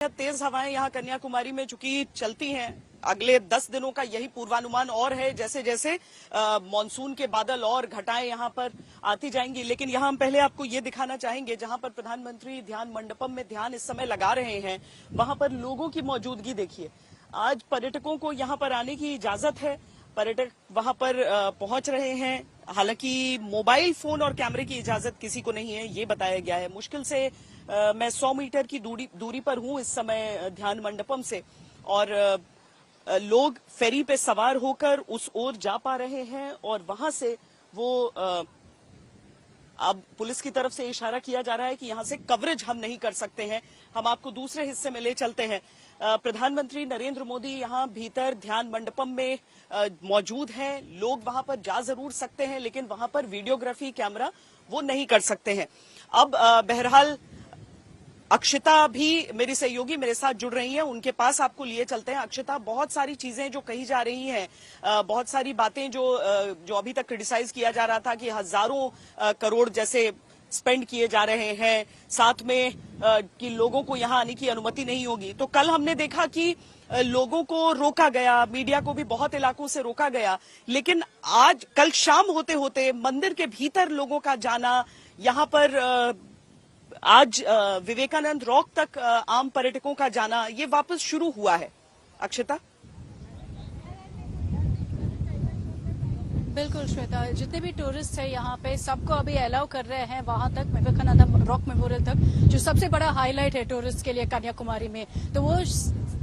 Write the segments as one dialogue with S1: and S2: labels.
S1: तेज हवाएं यहाँ कन्याकुमारी में चूंकि चलती हैं, अगले 10 दिनों का यही पूर्वानुमान और है। जैसे जैसे मानसून के बादल और घटाएं यहाँ पर आती जाएंगी। लेकिन यहाँ हम पहले आपको ये दिखाना चाहेंगे, जहां पर प्रधानमंत्री ध्यान मंडपम में ध्यान इस समय लगा रहे हैं, वहां पर लोगों की मौजूदगी देखिए। आज पर्यटकों को यहाँ पर आने की इजाजत है, पर्यटक वहां पर पहुंच रहे हैं। हालांकि मोबाइल फोन और कैमरे की इजाजत किसी को नहीं है, ये बताया गया है। मुश्किल से मैं 100 मीटर की दूरी पर हूं इस समय ध्यान मंडपम से, और लोग फेरी पे सवार होकर उस ओर जा पा रहे हैं। और वहां से वो अब पुलिस की तरफ से इशारा किया जा रहा है कि यहां से कवरेज हम नहीं कर सकते हैं, हम आपको दूसरे हिस्से में ले चलते हैं। प्रधानमंत्री नरेंद्र मोदी यहां भीतर ध्यान मंडपम में मौजूद हैं। लोग वहां पर जा जरूर सकते हैं, लेकिन वहां पर वीडियोग्राफी कैमरा वो नहीं कर सकते हैं। अब बहरहाल अक्षिता भी मेरी सहयोगी मेरे साथ जुड़ रही हैं, उनके पास आपको लिए चलते हैं। अक्षिता, बहुत सारी चीजें जो कही जा रही हैं, बहुत सारी बातें जो अभी तक क्रिटिसाइज किया जा रहा था कि हजारों करोड़ जैसे स्पेंड किए जा रहे हैं, साथ में कि लोगों को यहां आने की अनुमति नहीं होगी। तो कल हमने देखा कि लोगों को रोका गया, मीडिया को भी बहुत इलाकों से रोका गया, लेकिन आज कल शाम होते होते मंदिर के भीतर लोगों का जाना, यहां पर आज विवेकानंद रॉक तक आम पर्यटकों का जाना, ये वापस शुरू हुआ है। अक्षिता?
S2: बिल्कुल श्वेता, जितने भी टूरिस्ट हैं यहाँ पे सबको अभी अलाउ कर रहे हैं वहां तक, विवेकानंद रॉक मेमोरियल तक, जो सबसे बड़ा हाईलाइट है टूरिस्ट के लिए कन्याकुमारी में। तो वो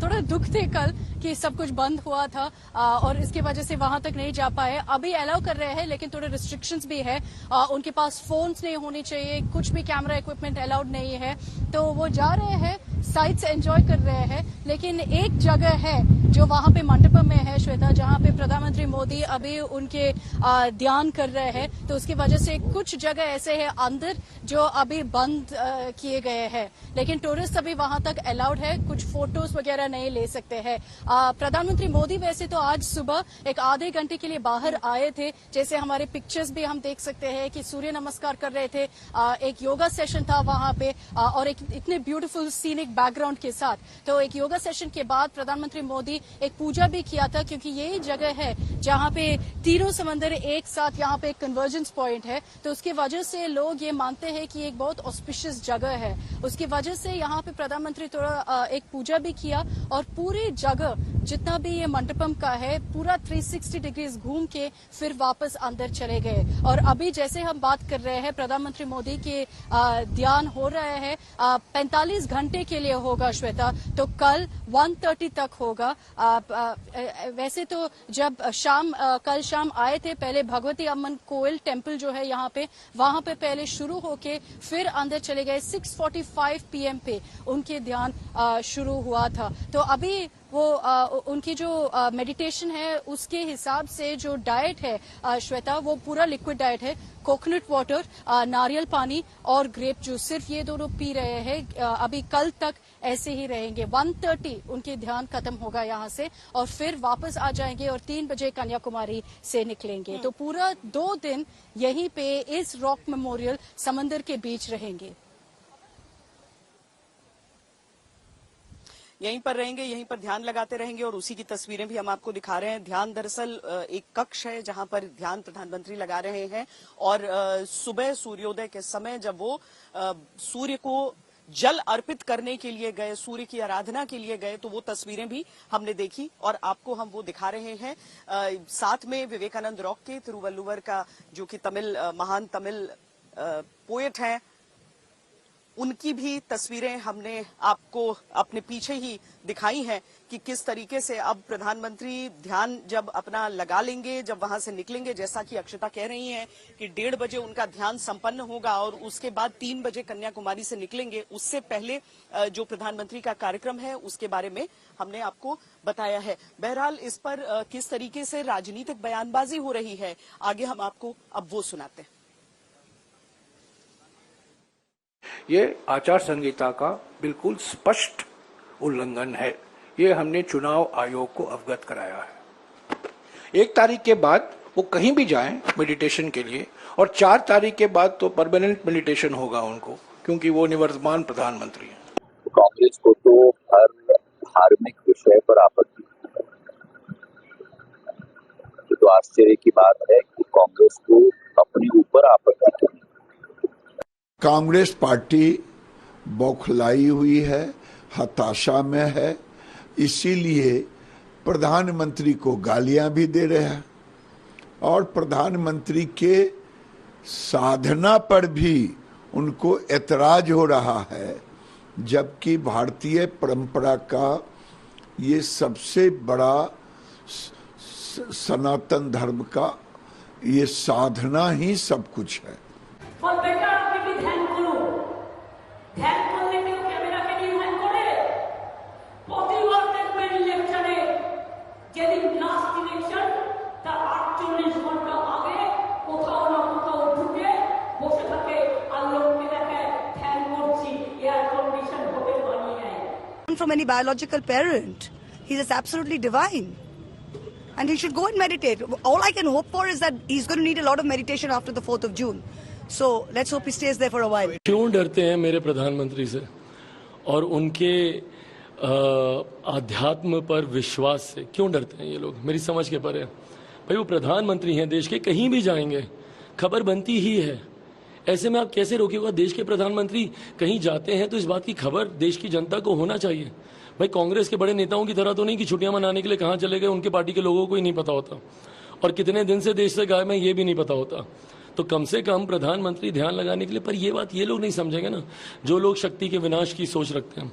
S2: थोड़ा दुख थे कल कि सब कुछ बंद हुआ था और इसकी वजह से वहां तक नहीं जा पाए। अभी अलाउ कर रहे हैं, लेकिन थोड़े रिस्ट्रिक्शंस भी है। उनके पास फोन्स नहीं होने चाहिए, कुछ भी कैमरा इक्विपमेंट अलाउड नहीं है। तो वो जा रहे हैं, साइट्स एंजॉय कर रहे हैं। लेकिन एक जगह है जो वहां पे मंडपम में है श्वेता, जहां पे प्रधानमंत्री मोदी अभी उनके ध्यान कर रहे हैं। तो उसकी वजह से कुछ जगह ऐसे है अंदर जो अभी बंद किए गए हैं, लेकिन टूरिस्ट अभी वहां तक अलाउड है। कुछ फोटोज वगैरह नहीं ले सकते हैं। प्रधानमंत्री मोदी वैसे तो आज सुबह एक आधे घंटे के लिए बाहर आए थे, जैसे हमारे पिक्चर्स भी हम देख सकते हैं कि सूर्य नमस्कार कर रहे थे। एक योगा सेशन था वहां पे और एक इतने ब्यूटीफुल सीनिक बैकग्राउंड के साथ। तो एक योगा सेशन के बाद प्रधानमंत्री मोदी एक पूजा भी किया था, क्योंकि यही जगह है जहां पे तीनों समंदर एक साथ, यहाँ पे एक कन्वर्जेंस पॉइंट है। तो उसकी वजह से लोग ये मानते हैं कि एक बहुत ऑस्पिशियस जगह है। उसकी वजह से यहाँ पे प्रधानमंत्री थोड़ा एक पूजा भी किया और पूरी जगह जितना भी ये मंडपम का है पूरा 360 डिग्रीज घूम के फिर वापस अंदर चले गए। और अभी जैसे हम बात कर रहे हैं, प्रधानमंत्री मोदी के ध्यान हो रहे हैं 45 घंटे के लिए होगा श्वेता। तो कल 1:30 तक होगा। वैसे तो जब कल शाम आए थे, पहले भगवती अम्मन कोयल टेम्पल जो है यहाँ पे, वहां पे पहले शुरू होके फिर अंदर चले गए। 6:45 PM पे उनके ध्यान शुरू हुआ था। तो अभी वो उनकी जो मेडिटेशन है उसके हिसाब से जो डाइट है श्वेता, वो पूरा लिक्विड डाइट है। कोकोनट वाटर, नारियल पानी और ग्रेप जूस, सिर्फ ये दोनों पी रहे हैं। अभी कल तक ऐसे ही रहेंगे। 1:30 उनके ध्यान खत्म होगा यहाँ से और फिर वापस आ जाएंगे और 3 बजे कन्याकुमारी से निकलेंगे। तो पूरा 2 दिन यहीं पे इस रॉक मेमोरियल समंदर के बीच रहेंगे।
S1: यहीं पर रहेंगे, यहीं पर ध्यान लगाते रहेंगे और उसी की तस्वीरें भी हम आपको दिखा रहे हैं। ध्यान दरअसल एक कक्ष है जहां पर ध्यान प्रधानमंत्री लगा रहे हैं और सुबह सूर्योदय के समय जब वो सूर्य को जल अर्पित करने के लिए गए, सूर्य की आराधना के लिए गए, तो वो तस्वीरें भी हमने देखी और आपको हम वो दिखा रहे हैं। साथ में विवेकानंद रॉक के तिरुवल्लुवर का, जो कि महान तमिल पोएट हैं, उनकी भी तस्वीरें हमने आपको अपने पीछे ही दिखाई हैं कि किस तरीके से अब प्रधानमंत्री ध्यान जब अपना लगा लेंगे, जब वहां से निकलेंगे, जैसा कि अक्षिता कह रही हैं कि 1:30 बजे उनका ध्यान संपन्न होगा और उसके बाद 3 बजे कन्याकुमारी से निकलेंगे। उससे पहले जो प्रधानमंत्री का कार्यक्रम है उसके बारे में हमने आपको बताया है। बहरहाल इस पर किस तरीके से राजनीतिक बयानबाजी हो रही है, आगे हम आपको अब वो सुनाते हैं।
S3: ये आचार संहिता का बिल्कुल स्पष्ट उल्लंघन है। ये हमने चुनाव आयोग को अवगत कराया है। 1 तारीख के बाद वो कहीं भी जाएं मेडिटेशन के लिए, और 4 तारीख के बाद तो परमानेंट मेडिटेशन होगा उनको, क्योंकि वो निवर्तमान प्रधानमंत्री हैं।
S4: कांग्रेस को तो आश्चर्य की बात है कि कांग्रेस को अपने ऊपर आपत्ति क्यों?
S5: कांग्रेस पार्टी बौखलाई हुई है, हताशा में है, इसीलिए प्रधानमंत्री को गालियां भी दे रहे हैं और प्रधानमंत्री के साधना पर भी उनको ऐतराज हो रहा है, जबकि भारतीय परंपरा का ये सबसे बड़ा सनातन धर्म का ये साधना ही सब कुछ है।
S6: From any biological parent. He's just absolutely divine. And he should go and meditate. All I can hope for is that he's going to need a lot of meditation after the 4th of June. So let's hope he stays there for a while.
S7: क्यों डरते हैं मेरे प्रधानमंत्री से और उनके आध्यात्म पर विश्वास से क्यों डरते हैं ये लोग? मेरी समझ के परे। भाई वो प्रधानमंत्री हैं देश के, कहीं भी जाएंगे खबर बनती ही है। ऐसे में आप कैसे रोकिएगा? देश के प्रधानमंत्री कहीं जाते हैं तो इस बात की खबर देश की जनता को होना चाहिए। भाई कांग्रेस के बड़े नेताओं की तरह तो नहीं कि छुट्टियां मनाने के लिए कहां चले गए उनके पार्टी के लोगों को ही नहीं पता होता और कितने दिन से देश से गायब हैं ये भी नहीं पता होता। तो कम से कम प्रधानमंत्री ध्यान लगाने के लिए, पर ये बात ये लोग नहीं समझेंगे ना जो लोग शक्ति के विनाश की सोच रखते हैं।